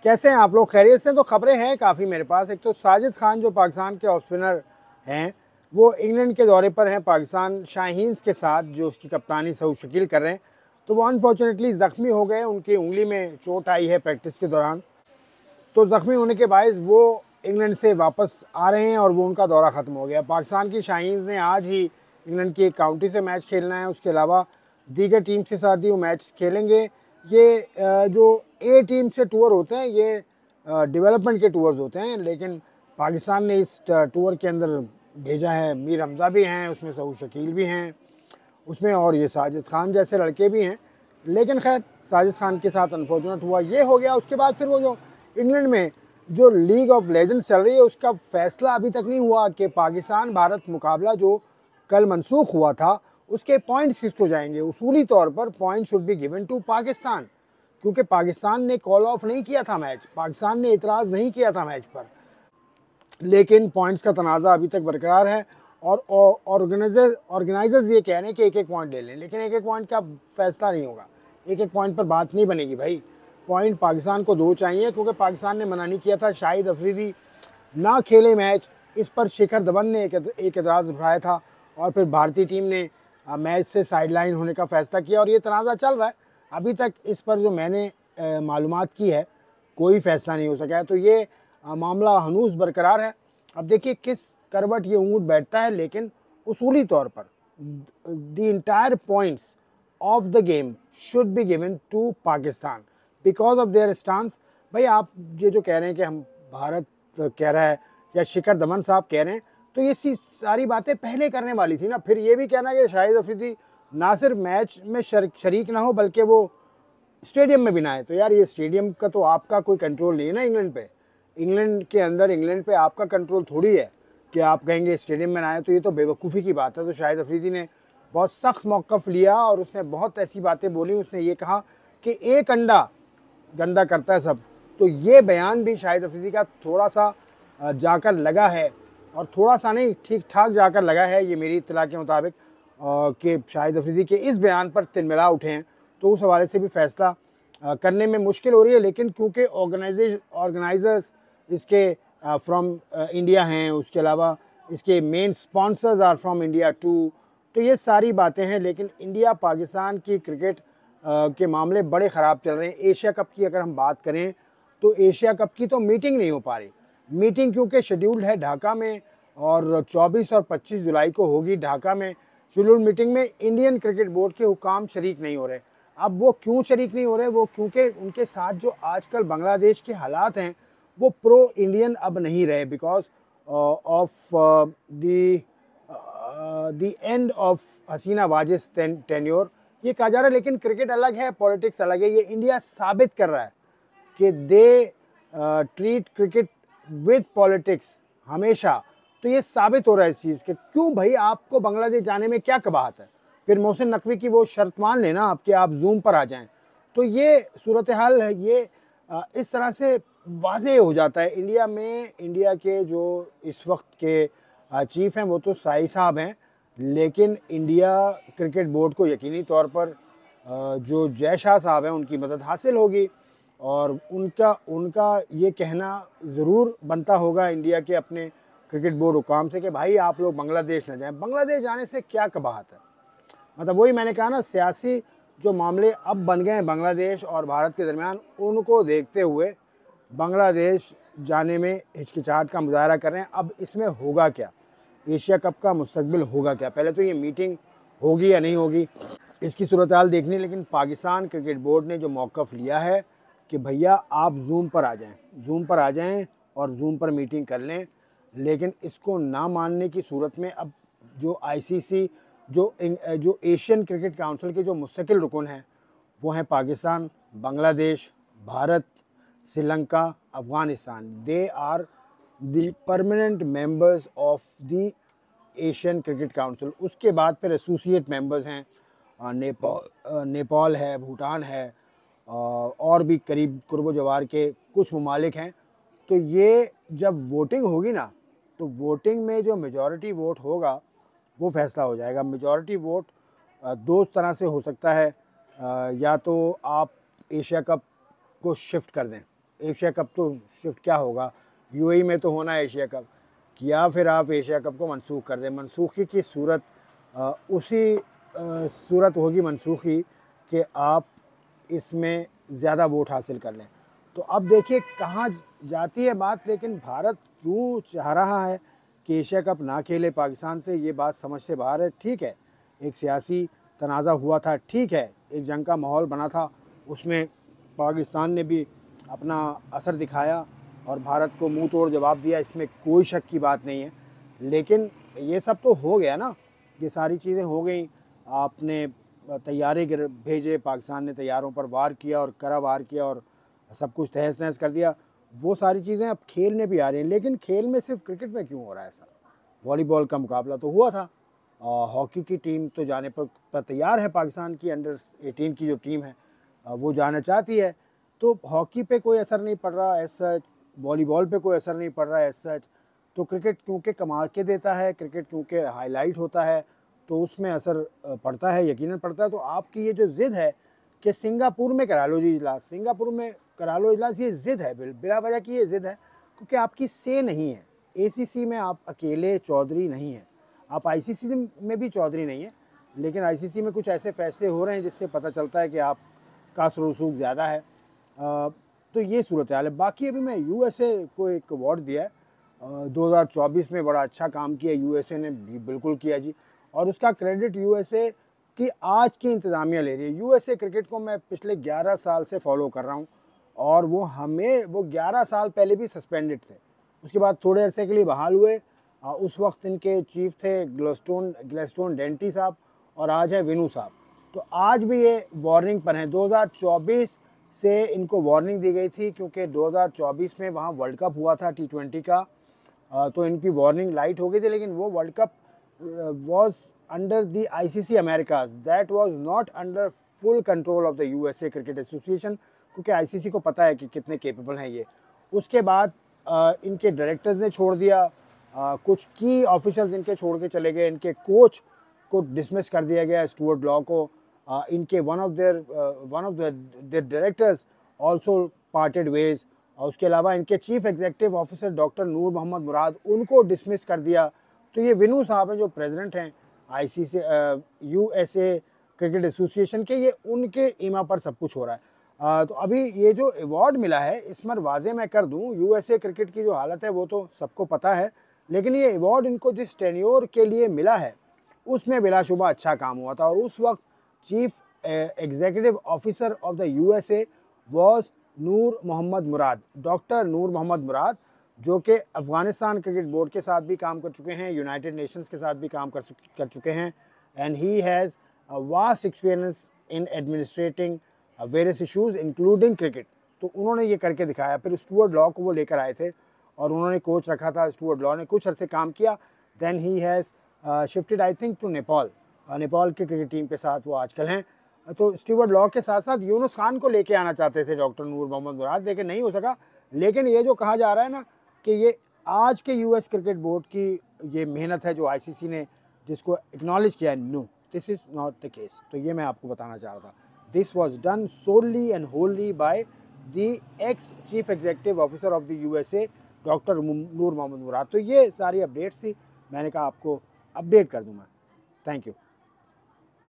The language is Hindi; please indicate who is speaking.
Speaker 1: कैसे हैं आप लोग? खैरियत से? तो खबरें हैं काफ़ी मेरे पास। एक तो साजिद खान जो पाकिस्तान के ऑफ स्पिनर हैं, वो इंग्लैंड के दौरे पर हैं पाकिस्तान शाहीन्स के साथ, जो उसकी कप्तानी सऊद शकील कर रहे हैं। तो वो अनफॉर्चुनेटली ज़ख्मी हो गए, उनकी उंगली में चोट आई है प्रैक्टिस के दौरान। तो ज़ख्मी होने के बायस वो इंग्लैंड से वापस आ रहे हैं और वो उनका दौरा ख़त्म हो गया। पाकिस्तान की शाहीन्स ने आज ही इंग्लैंड की एक काउंटी से मैच खेलना है, उसके अलावा दीगर टीम के साथ भी वो मैच खेलेंगे। ये जो ए टीम से टूर होते हैं, ये डेवलपमेंट के टूर्स होते हैं, लेकिन पाकिस्तान ने इस टूर के अंदर भेजा है। मीर हमज़ा भी हैं उसमें, सऊद शकील भी हैं उसमें, और ये साजिद खान जैसे लड़के भी हैं। लेकिन खैर साजिद खान के साथ अनफॉर्चुनेट हुआ, ये हो गया। उसके बाद फिर वो जो इंग्लैंड में जो लीग ऑफ लेजेंड्स चल रही है, उसका फैसला अभी तक नहीं हुआ कि पाकिस्तान भारत मुकाबला जो कल मनसूख हुआ था, उसके पॉइंट्स किसको जाएंगे। उसूली तौर पर point should be given to Pakistan, क्योंकि पाकिस्तान ने कॉल ऑफ नहीं किया था मैच, पाकिस्तान ने इतराज़ नहीं किया था मैच पर, लेकिन पॉइंट्स का तनाज़ा अभी तक बरकरार है। और ऑर्गेनाइजर्स ये कह रहे हैं कि एक एक पॉइंट ले लें, लेकिन एक एक पॉइंट का फैसला नहीं होगा, एक एक पॉइंट पर बात नहीं बनेगी भाई। पॉइंट पाकिस्तान को 2 चाहिए, क्योंकि पाकिस्तान ने मना नहीं किया था शाहिद अफरीदी ना खेले मैच। इस पर शिखर धवन ने एक एतराज़ उठाया था और फिर भारतीय टीम ने मैच से साइडलाइन होने का फैसला किया, और ये तनाज़ा चल रहा है अभी तक। इस पर जो मैंने मालूमात की है, कोई फैसला नहीं हो सका है। तो ये मामला हनूस बरकरार है। अब देखिए किस करवट ये ऊँट बैठता है, लेकिन उसूली तौर पर the entire points of the game should be given to Pakistan because of their stance. भाई आप ये जो कह रहे हैं कि हम भारत कह रहा है या शिखर धवन साहब कह रहे हैं, तो ये सारी बातें पहले करने वाली थी ना। फिर ये भी कहना कि शाहिद अफरीदी ना सिर्फ मैच में शरीक ना हो, बल्कि वो स्टेडियम में भी ना आए। तो यार ये स्टेडियम का तो आपका कोई कंट्रोल नहीं है ना इंग्लैंड पे। इंग्लैंड के अंदर इंग्लैंड पे आपका कंट्रोल थोड़ी है कि आप कहेंगे स्टेडियम में ना आए। तो ये तो बेवकूफ़ी की बात है। तो शाहिद अफरीदी ने बहुत सख्त मौक़िफ़ लिया और उसने बहुत ऐसी बातें बोली। उसने ये कहा कि एक अंडा गंदा करता है सब। तो ये बयान भी शाहिद अफरीदी का थोड़ा सा जाकर लगा है, और थोड़ा सा नहीं, ठीक ठाक जाकर लगा है, ये मेरी इत्तला के मुताबिक, कि शाहिद अफरीदी के इस बयान पर तिलमिला उठे हैं। तो उस हवाले से भी फैसला करने में मुश्किल हो रही है। लेकिन क्योंकि ऑर्गेनाइजर्स इसके फ्रॉम इंडिया हैं, उसके अलावा इसके main sponsors are from India too, तो ये सारी बातें हैं। लेकिन इंडिया पाकिस्तान की क्रिकेट के मामले बड़े ख़राब चल रहे हैं। एशिया कप की अगर हम बात करें, तो एशिया कप की तो मीटिंग नहीं हो पा रही। मीटिंग क्योंकि शेड्यूल्ड है ढाका में, और 24 और 25 जुलाई को होगी ढाका में शेड्यूल्ड मीटिंग में। इंडियन क्रिकेट बोर्ड के हुकाम शरीक नहीं हो रहे। अब वो क्यों शरीक नहीं हो रहे? वो क्योंकि उनके साथ जो आजकल बांग्लादेश के हालात हैं, वो प्रो इंडियन अब नहीं रहे, because of the end of Hasina Wajid tenure, ये कहा जा रहा है। लेकिन क्रिकेट अलग है, पॉलिटिक्स अलग है। ये इंडिया साबित कर रहा है कि they treat cricket with politics हमेशा। तो ये साबित हो रहा है इस चीज़ के। क्यों भाई आपको बांग्लादेश जाने में क्या कबाहत है? फिर मोहसिन नकवी की वो शर्त मान लेना आपके, आप जूम पर आ जाएं। तो ये सूरत हाल है, ये इस तरह से वाज़ेह हो जाता है इंडिया में। इंडिया के जो इस वक्त के चीफ हैं वो तो साई साहब हैं, लेकिन इंडिया क्रिकेट बोर्ड को यकीनी तौर पर जो जय शाह साहब हैं उनकी मदद हासिल होगी, और उनका ये कहना ज़रूर बनता होगा इंडिया के अपने क्रिकेट बोर्ड हुकाम से कि भाई आप लोग बांग्लादेश न जाएं। बांग्लादेश जाने से क्या कबाहत है? मतलब वही मैंने कहा ना, सियासी जो मामले अब बन गए हैं बांग्लादेश और भारत के दरमियान, उनको देखते हुए बांग्लादेश जाने में हिचकिचाहट का मुजाहरा कर रहे हैं। अब इसमें होगा क्या? एशिया कप का मुस्तकबिल होगा क्या? पहले तो ये मीटिंग होगी या नहीं होगी, इसकी सूरत हाल देखनी। लेकिन पाकिस्तान क्रिकेट बोर्ड ने जो मौक़िफ़ लिया है कि भैया आप जूम पर आ जाएं, जूम पर आ जाएं और जूम पर मीटिंग कर लें। लेकिन इसको ना मानने की सूरत में अब जो आईसीसी, जो एशियन क्रिकेट काउंसिल के जो मुस्तकिल रुकन हैं, वो हैं Pakistan, Bangladesh, Bharat, Sri Lanka, Afghanistan. They are the permanent members of the Asian Cricket Council. उसके बाद फिर एसोसिएट मेंबर्स हैं नेपाल है, भूटान है, और भी करीब कुर्ब जवार के कुछ ममालिक हैं। तो ये जब वोटिंग होगी ना, तो वोटिंग में जो मेजॉरिटी वोट होगा वो फैसला हो जाएगा। मेजॉरिटी वोट दो तरह से हो सकता है, या तो आप एशिया कप को शिफ्ट कर दें, एशिया कप तो शिफ्ट क्या होगा, यूएई में तो होना है एशिया कप, या फिर आप एशिया कप को मनसूख कर दें। मनसूखी की सूरत उसी सूरत होगी मनसूखी कि आप इसमें ज़्यादा वोट हासिल कर लें। तो अब देखिए कहाँ जाती है बात, लेकिन भारत क्यों चाह रहा है कि एशिया कप ना खेले पाकिस्तान से, ये बात समझ से बाहर है। ठीक है, एक सियासी तनाज़ा हुआ था, ठीक है, एक जंग का माहौल बना था, उसमें पाकिस्तान ने भी अपना असर दिखाया और भारत को मुंह तोड़ जवाब दिया, इसमें कोई शक की बात नहीं है। लेकिन ये सब तो हो गया ना, ये सारी चीज़ें हो गई। आपने तैयारे भेजे, पाकिस्तान ने तैयारों पर वार किया और करा वार किया और सब कुछ तहस नहस कर दिया। वो सारी चीज़ें अब खेल में भी आ रही हैं, लेकिन खेल में सिर्फ क्रिकेट में क्यों हो रहा है ऐसा? वॉलीबॉल का मुकाबला तो हुआ था, हॉकी की टीम तो जाने पर तैयार है, पाकिस्तान की अंडर 18 की जो टीम है वो जाना चाहती है। तो हॉकी पे कोई असर नहीं पड़ रहा एज सच, वॉलीबॉल पे कोई असर नहीं पड़ रहा है एज सच। तो क्रिकेट क्योंकि कमा के देता है, क्रिकेट क्योंकि हाईलाइट होता है, तो उसमें असर पड़ता है, यकीनन पड़ता है। तो आपकी ये जो ज़िद है कि सिंगापुर में करा लो जी इजलास, सिंगापुर में करा लो इजलास, ये ज़िद है, बिला वजह की ये ज़िद है, क्योंकि आपकी से नहीं है। एसीसी में आप अकेले चौधरी नहीं हैं, आप आईसीसी में भी चौधरी नहीं है, लेकिन आईसीसी में कुछ ऐसे फैसले हो रहे हैं जिससे पता चलता है कि आपका असर रसूख ज़्यादा है। तो ये सूरत हाल है। बाकी अभी मैं यूएसए को एक अवार्ड दिया है, 2024 में बड़ा अच्छा काम किया यूएसए ने, बिल्कुल किया जी, और उसका क्रेडिट यूएसए की आज की इंतज़ामिया ले रही है। यूएसए क्रिकेट को मैं पिछले 11 साल से फॉलो कर रहा हूँ और वो 11 साल पहले भी सस्पेंडेड थे, उसके बाद थोड़े अरसे के लिए बहाल हुए। उस वक्त इनके चीफ थे ग्लेस्टोन डेंटी साहब और आज है विनू साहब। तो आज भी ये वार्निंग पर हैं। 2024 से इनको वार्निंग दी गई थी क्योंकि 2024 में वहाँ वर्ल्ड कप हुआ था T20 का, तो इनकी वार्निंग लाइट हो गई थी। लेकिन वो World Cup was under the ICC Americas, that was not under full control of the USA Cricket Association, क्योंकि आईसीसी को पता है कि कितने केपेबल हैं ये। उसके बाद इनके डायरेक्टर्स ने छोड़ दिया, कुछ की ऑफिशियल्स इनके छोड़ के चले गए, इनके कोच को डिसमिस कर दिया गया, स्टुअर्ट लॉ को। इनके one of the directors also parted ways. और उसके अलावा इनके chief executive officer doctor Noor Mohammad मुराद, उनको डिसमिस कर दिया। तो ये विनू साहब हैं जो प्रेसिडेंट हैं आईसीसी यूएसए क्रिकेट एसोसिएशन के, ये उनके ईमा पर सब कुछ हो रहा है। तो अभी ये जो अवार्ड मिला है, इसमें वाजे मैं कर दूं, यूएसए क्रिकेट की जो हालत है वो तो सबको पता है, लेकिन ये अवार्ड इनको जिस टेन्योर के लिए मिला है उसमें बिलाशुबा अच्छा काम हुआ था। और उस वक्त chief executive officer of the USA was Noor Mohammad Murad, doctor Noor Mohammad Murad, जो कि अफ़गानिस्तान क्रिकेट बोर्ड के साथ भी काम कर चुके हैं, यूनाइटेड नेशंस के साथ भी काम कर चुके हैं, and he has a vast experience in administrating various issues including cricket. तो उन्होंने ये करके दिखाया। फिर स्टुअर्ट लॉ को वो लेकर आए थे और उन्होंने कोच रखा था, स्टुअर्ट लॉ ने कुछ अर्से काम किया, then he has shifted I think to Nepal, Nepal की क्रिकेट टीम के साथ वो आजकल हैं। तो स्टुअर्ट लॉ के साथ साथ यूनुस खान को लेके आना चाहते थे डॉक्टर नूर मोहम्मद मुराद, लेकिन नहीं हो सका। लेकिन ये जो कहा जा रहा है ना कि ये आज के यूएस क्रिकेट बोर्ड की ये मेहनत है जो आईसीसी ने जिसको एक्नॉलेज किया है, no this is not the case. तो ये मैं आपको बताना चाह रहा था, this was done solely and wholly by the ex chief executive officer of the USA doctor Noor Mohammad Murad. तो ये सारी अपडेट्स थी, मैंने कहा आपको अपडेट कर दूँ मैं। Thank you.